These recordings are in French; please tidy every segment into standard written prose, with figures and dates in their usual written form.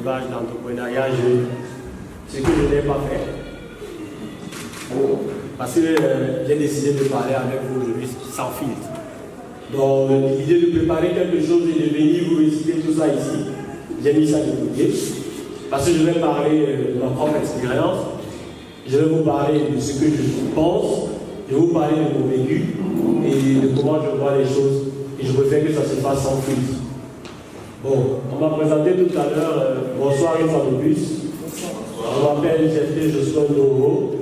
d'élevage, d'entrepreneuriat, ce que je n'ai pas fait. Parce que j'ai décidé de parler avec vous aujourd'hui sans filtre. Donc l'idée de préparer quelque chose et de venir vous réciter tout ça ici, j'ai mis ça de côté. Parce que je vais parler de ma propre expérience, je vais vous parler de ce que je pense, je vais vous parler de mon vécu et de comment je vois les choses. Et je préfère que ça se fasse sans filtre. Bon, on m'a présenté tout à l'heure, bonsoir une fois de plus. Je m'appelle Jeffrey Joshua Ndoro,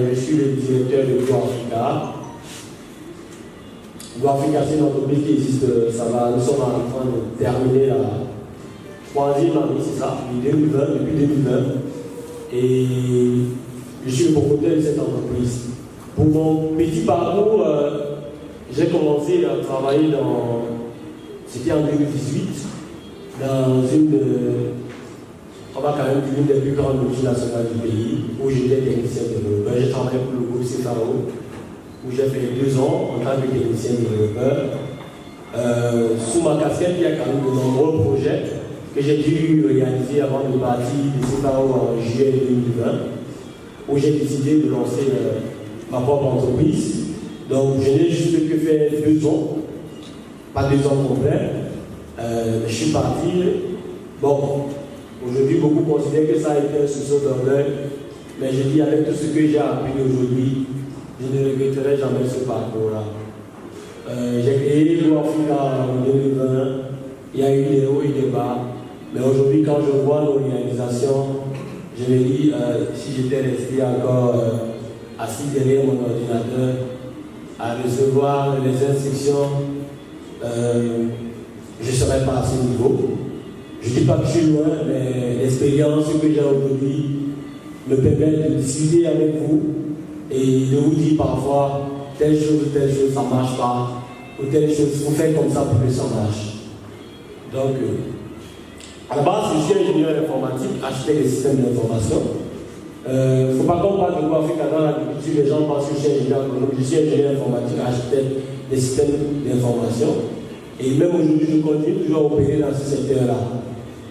je suis le directeur de Go Africa. Go Africa, c'est une entreprise qui existe, nous sommes en train de terminer la troisième année, c'est ça, depuis 2020. Et je suis le promoteur de cette entreprise. Pour mon petit parcours, j'ai commencé à travailler c'était en 2018, dans on va quand même dire une des plus grandes multinationales du pays, où j'étais technicien développeur. J'ai travaillé pour le groupe CFAO, où j'ai fait 2 ans en tant que technicien développeur. Sous ma casquette, il y a quand même de nombreux projets que j'ai dû réaliser avant de partir de CFAO en juillet 2020, où j'ai décidé de lancer ma propre entreprise. Donc je n'ai juste que fait 2 ans, pas 2 ans complets. Je suis parti. Bon, aujourd'hui, beaucoup considèrent que ça a été un sursaut d'honneur, mais je dis avec tout ce que j'ai appris aujourd'hui, je ne regretterai jamais ce parcours-là. J'ai créé Go Africa en 2020, il y a eu des hauts et des bas, mais aujourd'hui, quand je vois nos réalisations, je me dis, si j'étais resté encore assis derrière mon ordinateur, à recevoir les instructions, je ne serais pas à ce niveau. Je ne dis pas que je suis loin, mais l'expérience que j'ai aujourd'hui me permet de discuter avec vous et de vous dire parfois telle chose, ça ne marche pas, ou telle chose, il faut faire comme ça pour que ça marche. Donc, à la base, je suis ingénieur informatique, architecte des systèmes d'information. Il ne faut pas qu'on parle de Go Africa dans l'agriculture, les gens pensent que je suis ingénieur économique, je suis ingénieur informatique, architecte des systèmes d'information. Et même aujourd'hui, je continue toujours à opérer dans ce secteur-là.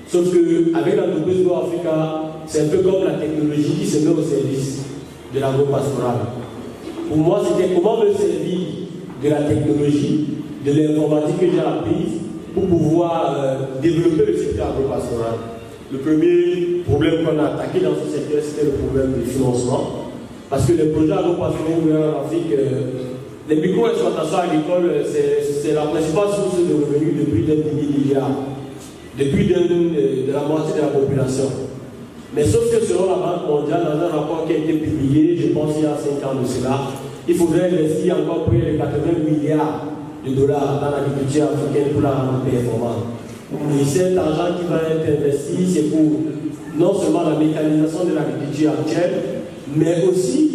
Sauf qu'avec l'entreprise Go Africa, c'est un peu comme la technologie qui se met au service de l'agro-pastoral. Pour moi, c'était comment me servir de la technologie, de l'informatique que j'ai apprise pour pouvoir développer le secteur agro-pastoral. Le premier problème qu'on a attaqué dans ce secteur, c'était le problème du financement. Parce que les projets agro-pastoraux en Afrique, les micro-exploitations agricoles, c'est la principale source de revenus de plus d'un demi-milliard, de plus de la moitié de la population. Mais sauf que selon la Banque mondiale, dans un rapport qui a été publié, je pense il y a 5 ans de cela, il faudrait investir encore près de 80 milliards de dollars dans l'agriculture africaine pour la rendre performante. Et cet argent qui va être investi, c'est pour non seulement la mécanisation de l'agriculture actuelle, mais aussi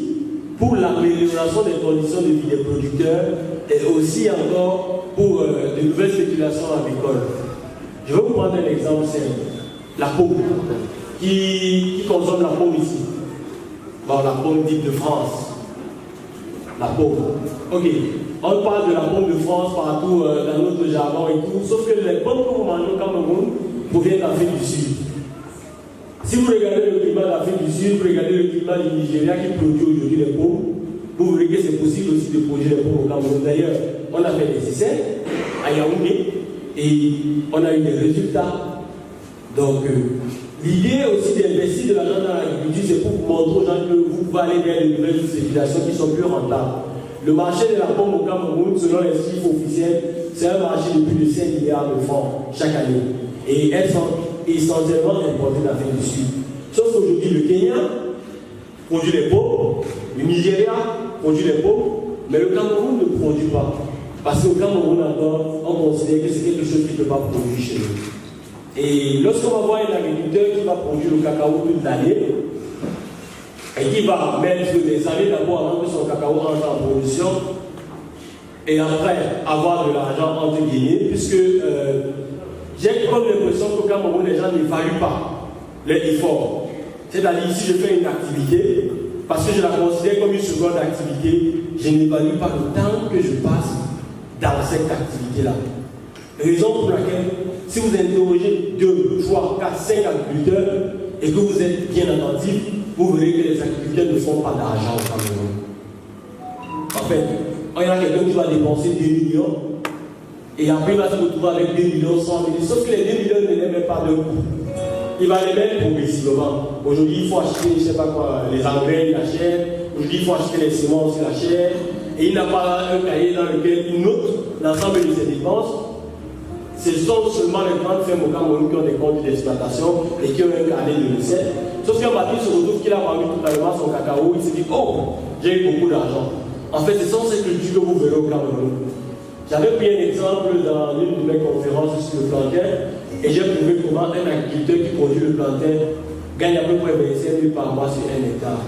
pour l'amélioration des conditions de vie des producteurs et aussi encore pour de nouvelles spéculations agricoles. Je vais vous prendre un exemple simple. La pomme. Qui consomme la pomme ici? Bon, la pomme dite de France. La pomme. Ok. On parle de la pomme de France partout dans notre jargon et tout, sauf que les pommes que vous mangez au Cameroun proviennent d'Afrique du Sud. Si vous regardez le climat d'Afrique du Sud, vous regardez le climat du Nigeria qui produit aujourd'hui les pommes, vous verrez que c'est possible aussi de produire les pommes au Cameroun. D'ailleurs, on a fait des essais à Yaoundé et on a eu des résultats. Donc, l'idée aussi d'investir de l'argent dans l'agriculture, c'est pour montrer aux gens que vous pouvez aller vers de nouvelles civilisations qui sont plus rentables. Le marché de la pomme au Cameroun, selon les chiffres officiels, c'est un marché de plus de 5 milliards de francs chaque année. Et elles sont essentiellement importées d'Afrique du Sud. Sauf qu'aujourd'hui, le Kenya produit les pommes, le Nigeria produit les pommes, mais le Cameroun ne produit pas. Parce qu'au Cameroun, encore, on considère que c'est quelque chose qui ne peut pas produire chez nous. Et lorsqu'on va voir un agriculteur qui va produire le cacao toute l'année, et qui va mettre des années d'abord avant que son cacao entre en production, et après avoir de l'argent entre guillemets, puisque j'ai comme l'impression qu'au Cameroun, les gens n'évaluent pas les efforts. C'est-à-dire, si je fais une activité, parce que je la considère comme une seconde activité, je n'évalue pas le temps que je passe dans cette activité-là. Raison pour laquelle si vous interrogez 2, 3, 4, 5 agriculteurs et que vous êtes bien attentif, vous verrez que les agriculteurs ne font pas d'argent au Cameroun. En fait, il y a quelqu'un qui va dépenser 2 millions et après il va se retrouver avec 2 millions, 100 000. Sauf que les 2 millions ne les met pas d'un coup. Il va les mettre progressivement. Aujourd'hui, il faut acheter, je ne sais pas quoi, les engrais, il achète. Aujourd'hui, il faut acheter les semences, il achète. Et il n'a pas un cahier dans lequel il note l'ensemble de ses dépenses. Ce sont seulement les grandes fermes au Cameroun qui ont des comptes d'exploitation et qui ont un carnet de recettes. Sauf qu'un matin, il se retrouve qu'il a vendu totalement son cacao, il se dit, oh, j'ai eu beaucoup d'argent. En fait, ce sont ces cultures que vous verrez au Cameroun. J'avais pris un exemple dans une de mes conférences sur le plantain et j'ai prouvé comment un agriculteur qui produit le plantain gagne à peu près 25 000 par mois sur 1 hectare.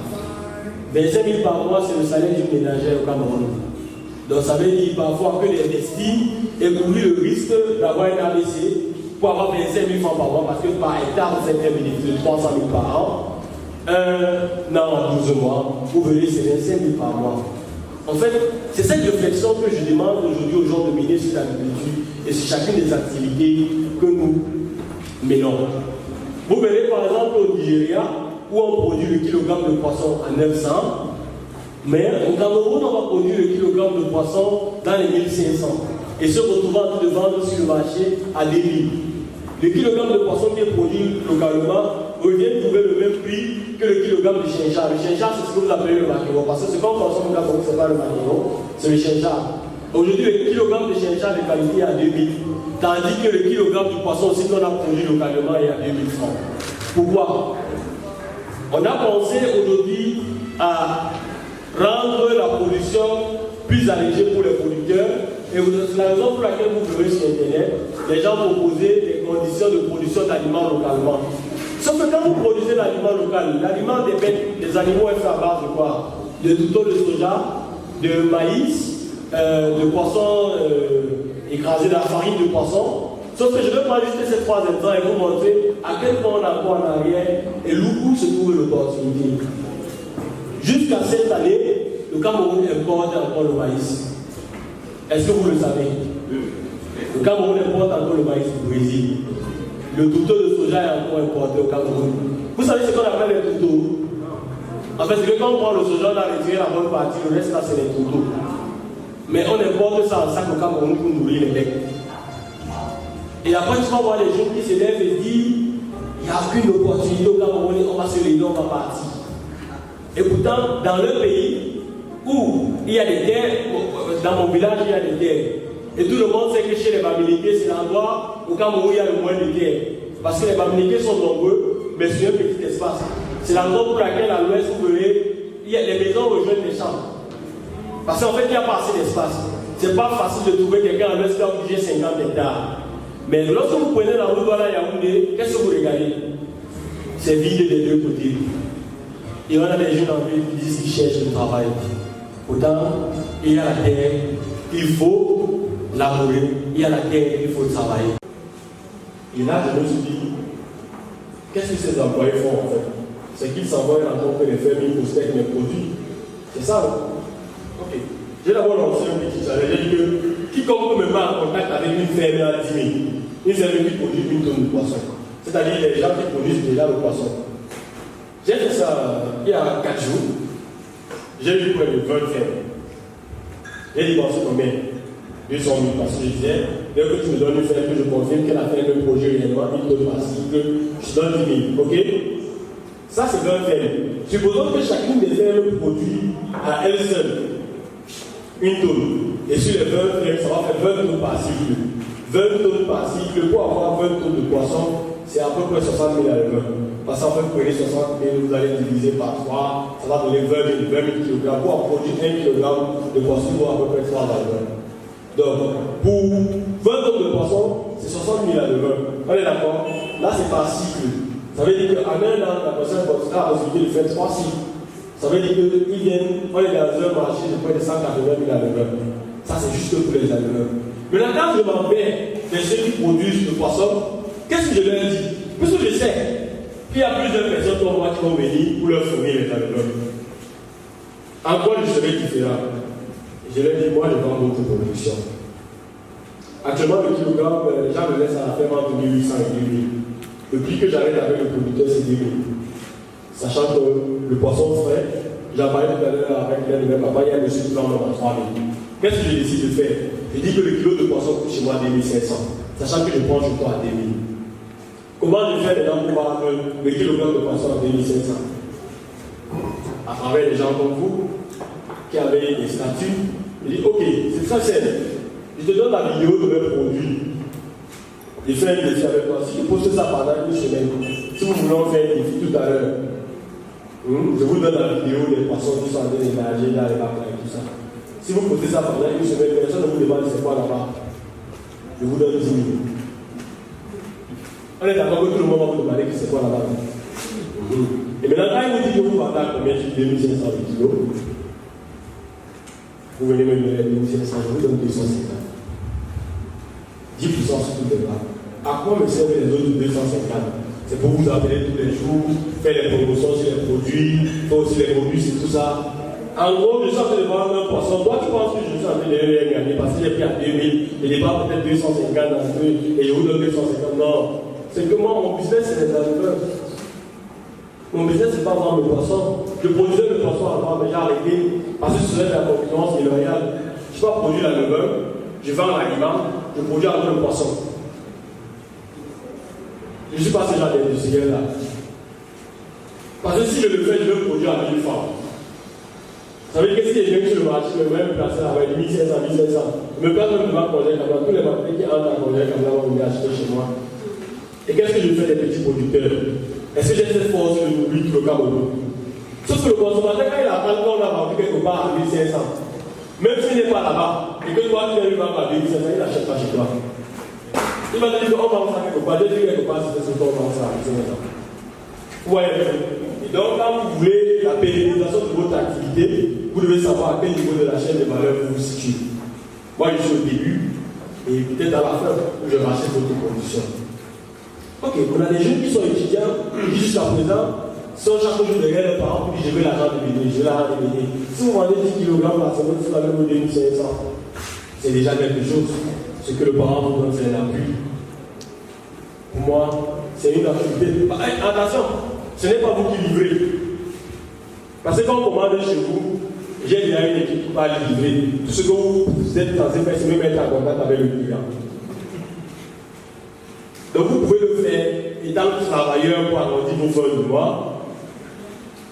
25 000 par mois, c'est le salaire d'une ménagère au Cameroun. Donc ça veut dire parfois que les destins et courir le risque d'avoir un AVC pour avoir 25 000 francs par mois parce que par hectare, vous faites un bénéfice de 300 000 par an. En 12 mois, vous verrez, c'est 25 000 par mois. En fait, c'est cette réflexion que je demande aujourd'hui aux gens de mener sur l'agriculture et sur chacune des activités que nous menons. Vous verrez par exemple au Nigeria, où on produit le kilogramme de poisson à 900, mais au Cameroun, on va produire le kilogramme de poisson dans les 1500 et se retrouvant en train de vendre sur le marché à 2000. Le kilogramme de poisson qui est produit localement revient trouver le même prix que le kilogramme de chinchard. Le chinchard, c'est ce que vous appelez le maquereau, parce que ce qu'on consomme au Cameroun, ce n'est pas le maquereau, c'est le chinchard. Aujourd'hui, le kilogramme de chinchard de qualité est à 2000, tandis que le kilogramme du poisson aussi qu'on a produit localement est à 2000 francs. Pourquoi? On a pensé aujourd'hui à rendre la production plus allégée pour les producteurs. Et c'est la raison pour laquelle vous verrez sur Internet, les gens proposaient des conditions de production d'aliments localement. Sauf que quand vous produisez l'aliment local, l'aliment des bêtes, des animaux est fait à base de quoi? De touteaux de soja, de maïs, de poissons écrasés, de la farine de poisson. Sauf que je vais prendre juste ces 3 exemples et vous montrer à quel point on a quoi en arrière et où se trouve l'opportunité. Jusqu'à cette année, le Cameroun importe encore le maïs. Est-ce que vous le savez? Le Cameroun importe encore le maïs du Brésil. Le touteau de soja est encore importé au Cameroun. Vous savez ce qu'on appelle les touteaux? En fait, c'est que quand on prend le soja, on a retiré la bonne partie, le reste là c'est les touteaux. Mais on importe ça en sac au Cameroun pour nourrir les becs. Et après, tu vas voir les gens qui se lèvent et disent il n'y a aucune opportunité au Cameroun, on va se réunir, on va partir. Et pourtant, dans le pays où il y a des terres, dans mon village, il y a des terres. Et tout le monde sait que chez les Bamileke, c'est l'endroit au Cameroun où il y a le moins de terres. Parce que les Bamileke sont nombreux, mais sur un petit espace. C'est l'endroit pour laquelle à l'ouest, vous verrez, les maisons rejoignent les champs. Parce qu'en fait, il n'y a pas assez d'espace. Ce n'est pas facile de trouver quelqu'un à l'ouest qui a obligé 50 hectares. Mais lorsque vous prenez la route à Yaoundé, qu'est-ce que vous regardez? C'est vide des deux côtés. Et on a des jeunes en ville qui disent qu'ils cherchent du travail. Pourtant, il y a la terre, il faut labourer. Il y a la terre, il faut travailler. Et là, je me suis dit, qu'est-ce que ces employés font en fait? C'est qu'ils s'envoient rencontrer les fermes, ils prospectent mes produits. C'est ça, non? Ok. J'ai d'abord lancé un petit challenge. J'ai dit que quiconque me met en contact avec une ferme à 10 000, une ferme qui produit 1 tonne de poisson. C'est-à-dire les gens qui produisent déjà le poisson. J'ai fait ça il y a 4 jours. J'ai vu près de 20 fermes. J'ai dépensé combien? 200 000 parce que je disais, dès que tu me donnes une ferme, que je confirme qu'elle a fait le projet réellement, 1 tonne par cycle, je donne 10 000. Ok? Ça, c'est 20 fermes. Supposons que chacune des fermes produit à elle seule 1 tonne. Et sur les 20 fermes, ça va faire 20 tonnes par cycle. 20 tonnes par cycle, pour avoir 20 tonnes de poisson, c'est à peu près 60 000 à l'heure. Parce qu'en fait, vous prenez 60 000, vous allez diviser par 3, ça va donner 20 000 kg. Pour produire 1 kg de poisson, il faut à peu près 3 à l'heure. Donc, pour 20 tonnes de poisson, c'est 60 000 à l'heure. On est d'accord? Là, c'est par cycle. Ça veut dire qu'en un an, la personne a la possibilité de faire 3 cycles. Ça veut dire qu'ils viennent, on est dans un marché de près de 180 000 à l'heure. Ça, c'est juste pour les éleveurs. Maintenant, quand je m'en vais de ceux qui produisent le poisson, qu'est-ce que je leur dis? Puisque je sais qu'il y a plusieurs personnes comme moi qui vont venir pour leur fournir les éleveurs. En quoi je serai différent? Je leur dis, moi, je vends d'autres productions. Actuellement, le kilogramme, les gens me laissent à la ferme entre 1800 et 2000. Le prix que j'arrête avec le producteur, c'est 2000. Sachant que le poisson frais, j'en parlais tout à l'heure avec l'un de mes papas, il y a un monsieur qui vend à 3000. Qu'est-ce que j'ai décidé de faire? Je dis que le kilo de poisson coûte chez moi 2500, sachant que je prends chez toi à 2000. Comment je fais maintenant pour voir le kilogramme de poisson à 2500? À travers des gens comme vous, qui avaient des statuts, je dis ok, c'est très simple. Je te donne la vidéo de mes produits. Je fais un défi avec toi. Si je poste ça pendant une semaine, si vous voulez faire un défi tout à l'heure, je vous donne la vidéo des poissons qui sont en train de nager dans les bacs et tout ça. Si vous postez ça pendant une semaine, personne ne vous demande c'est quoi là-bas. Je vous donne 10 000. On est d'accord que tout le monde va vous demander que c'est quoi là-bas. Et maintenant, quand il vous dit que vous vendez à combien sur 2500 kilos, vous venez me donner 2500, je vous donne 250. 10% sur tout le bas. À quoi me servent les autres 250? C'est pour vous appeler tous les jours, faire les promotions sur les produits, faire aussi les produits sur tout ça. En gros, je suis en train de vendre un poisson. Toi, tu penses que je suis en train de les gagner parce que j'ai pris à 2000, et les pas peut-être 250 dans le truc, et je vous donne 250. Non. C'est que moi, mon business, c'est les éleveurs. Mon business, c'est pas vendre le poisson. Je produisais le poisson avant, mais j'ai arrêté parce que ce serait de la concurrence déloyale. Je ne peux pas produire la levure, je vends l'aliment, je produis encore le poisson. Je ne suis pas ce genre d'industriel là. Parce que si je le fais, je veux produire à 1000 francs. Vous savez qu'est-ce qui est bien sur le marché, je vais même placer avec 1500, 1500. Je me place même devant Congé Kamla, tous les matins qui entrent à Congé Kamla vont venir acheter chez moi. Et qu'est-ce que je fais des petits producteurs? Est-ce que j'ai cette force de nourrir tout le Cameroun? Sauf que le consommateur, quand il apprend qu'on a vendu quelque part à 1500, même s'il n'est pas là-bas, et que toi tu viens lui vendre à 2500, il n'achète pas chez toi. Il va te dire qu'on vend ça quelque part, j'ai dit quelque part, c'est ce qu'on vend ça à 1500. Vous voyez? Et donc, quand vous voulez la pérennisation de votre activité, vous devez savoir à quel niveau de la chaîne de valeur vous vous situez. Moi, je suis au début, et peut-être à la fin, je rachète votre production. Ok, on a des jeunes qui sont étudiants, qui jusqu'à présent sont chaque jour derrière leurs parents pour dire je veux l'argent de m'aider, je veux l'argent de m'aider. Si vous vendez 10 kg par semaine, vous allez vous donner 2500. C'est déjà quelque chose. Ce que le parent vous donne, c'est un appui. Pour moi, c'est une activité. Attention, ce n'est pas vous qui livrez. Parce que quand on commande chez vous, j'ai déjà une équipe qui va livrer. Tout ce que vous êtes censé faire, c'est me mettre en contact avec le client. Donc vous pouvez le faire étant travailleur pour agrandir vos fins de mois.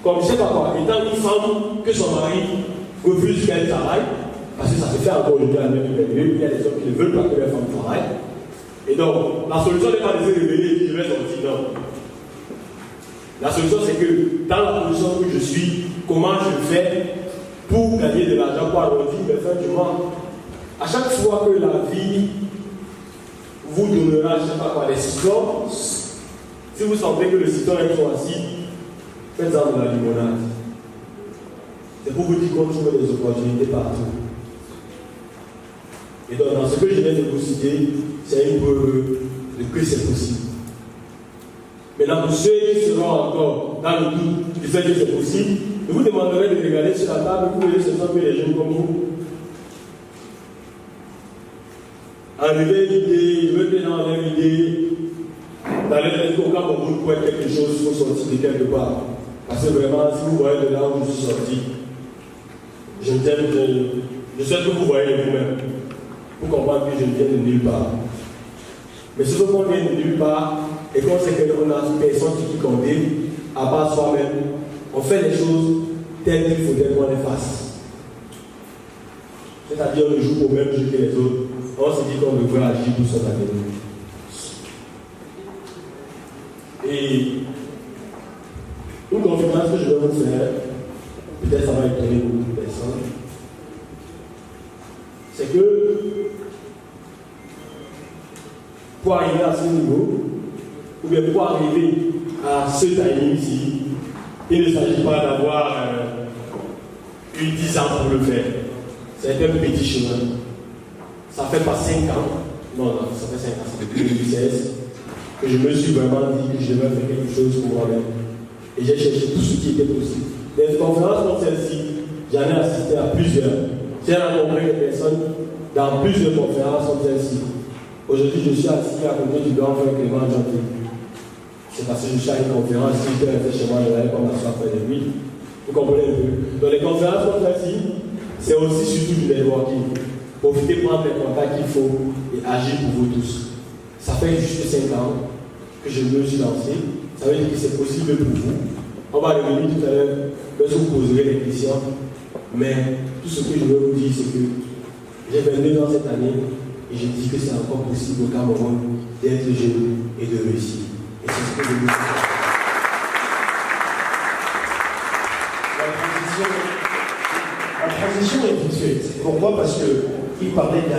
Comme je ne sais pas quoi, étant une femme que son mari refuse qu'elle travaille, parce que ça se fait encore aujourd'hui à la même période, il y a des hommes qui ne veulent pas que leur femme travaille. Et donc, la solution n'est pas de se réveiller et dire je vais sortir, non. La solution c'est que dans la position où je suis, comment je fais pour gagner de l'argent, pour agrandir mes fins du mois. À chaque fois que la vie vous donnera, je ne sais pas quoi, des citrons. Si vous sentez que le citron est trop acide, faites-en de la limonade. C'est pour vous dire qu'on trouve des opportunités partout. Et donc, dans ce que je viens de vous citer, c'est une preuve de que c'est possible. Maintenant, pour ceux qui seront encore dans le doute du fait que c'est possible, je vous demanderai de regarder sur la table, vous voyez, ce sont que les jeunes comme vous. Enlever l'idée, je veux bien enlever l'idée, d'aller mettre au Cameroun pour être quelque chose, il faut sortir de quelque part. Parce que vraiment, si vous voyez de là où je suis sorti, je sais que vous voyez vous-même, pour comprendre que je ne viens de nulle part. Mais ce qu'on vient de nulle part, et qu'on sait qu'on a personne qui compter, à part soi-même, on fait les choses telles qu'il faudrait qu'on les fasse. C'est-à-dire, on joue au même jeu que les autres. On se dit qu'on devrait agir pour son avenir. Et une conférence que je vais vous faire, peut-être ça va étonner beaucoup de personnes, c'est que pour arriver à ce niveau, ou bien pour arriver à ce timing-ci, il ne s'agit pas d'avoir eu 10 ans pour le faire. C'est un petit chemin. Ça fait pas 5 ans, non, ça fait 5 ans, ça fait 2016, que je me suis vraiment dit que je devais faire quelque chose pour moi-même. Et j'ai cherché tout ce qui était possible. Des conférences comme celle-ci, j'en ai assisté à plusieurs. J'ai rencontré des personnes dans plusieurs conférences comme celle-ci. Aujourd'hui, je suis assis à côté du grand frère Clément Gentil. C'est parce que je suis à une conférence, si je resté chez moi, je n'allais pas m'asseoir près de lui. Vous comprenez un peu? Donc les conférences comme celle-ci, c'est aussi surtout du networking. Profitez, prendre les contacts qu'il faut et agir pour vous tous. Ça fait juste 5 ans que je me suis lancé. Ça veut dire que c'est possible pour vous. On va revenir tout à l'heure, lorsque vous poserez des questions. Mais tout ce que je veux vous dire, c'est que j'ai 22 ans cette année et je dis que c'est encore possible au Cameroun d'être jeune et de réussir. Et c'est ce que je veux dire. La transition est vite faite. Pourquoi? Parce qu'il parlait de la